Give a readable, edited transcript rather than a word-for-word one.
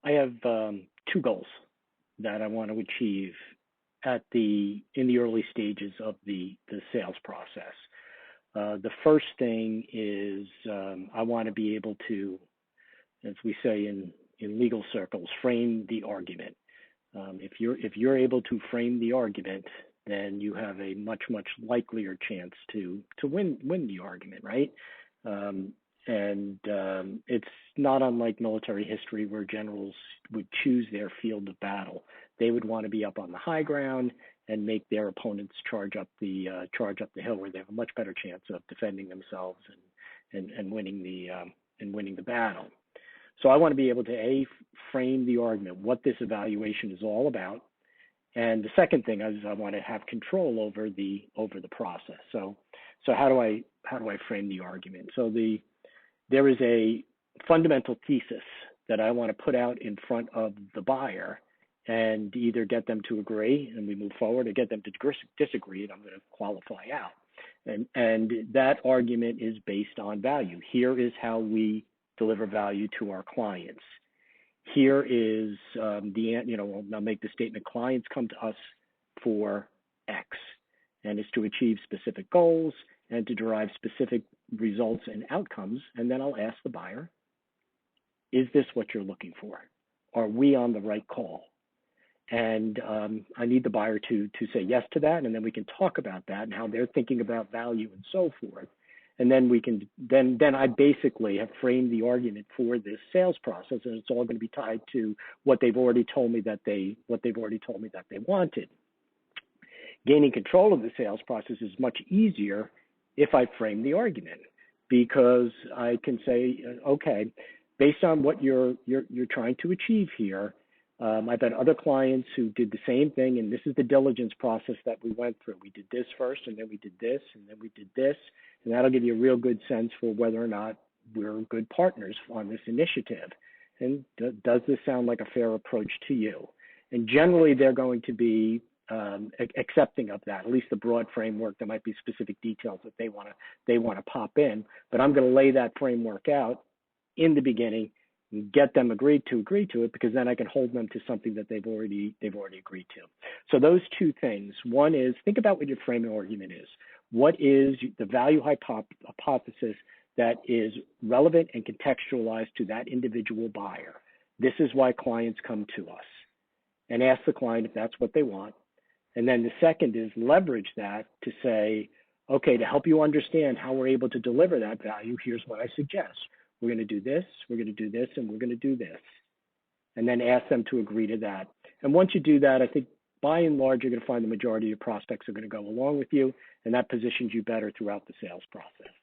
I have two goals that I want to achieve in the early stages of the sales process. The first thing is I want to be able to, as we say in legal circles, frame the argument. If you're able to frame the argument, then you have a much likelier chance to win the argument, right? It's not unlike military history where generals would choose their field of battle. They would want to be up on the high ground and make their opponents charge up the hill, where they have a much better chance of defending themselves and winning the battle. So I want to be able to frame the argument, what this evaluation is all about, and the second thing is I want to have control over the process. So how do I frame the argument? There is a fundamental thesis that I want to put out in front of the buyer and either get them to agree and we move forward, or get them to disagree and I'm going to qualify out. And that argument is based on value. Here is how we deliver value to our clients. Here is I'll make the statement: clients come to us for X, and it's to achieve specific goals and to derive specific results and outcomes. And then I'll ask the buyer, is this what you're looking for? Are we on the right call? And I need the buyer to say yes to that, and then we can talk about that and how they're thinking about value and so forth. And then we can then I basically have framed the argument for this sales process, and it's all going to be tied to what they've already told me that they wanted. Gaining control of the sales process is much easier if I frame the argument, because I can say, okay, based on what you're trying to achieve here, I've had other clients who did the same thing, and this is the diligence process that we went through. We did this first, and then we did this, and then we did this, and that'll give you a real good sense for whether or not we're good partners on this initiative. And does this sound like a fair approach to you? And generally, they're going to be accepting of that, at least the broad framework. There might be specific details that they want to pop in, but I'm going to lay that framework out in the beginning, get them agree to it, because then I can hold them to something that they've already agreed to. So those two things. One is, think about what your framing argument is. What is the value hypothesis that is relevant and contextualized to that individual buyer? This is why clients come to us. And ask the client if that's what they want. And then the second is leverage that to say, okay, to help you understand how we're able to deliver that value, here's what I suggest. We're going to do this, we're going to do this, and we're going to do this. And then ask them to agree to that. And once you do that, I think by and large, you're going to find the majority of your prospects are going to go along with you, and that positions you better throughout the sales process.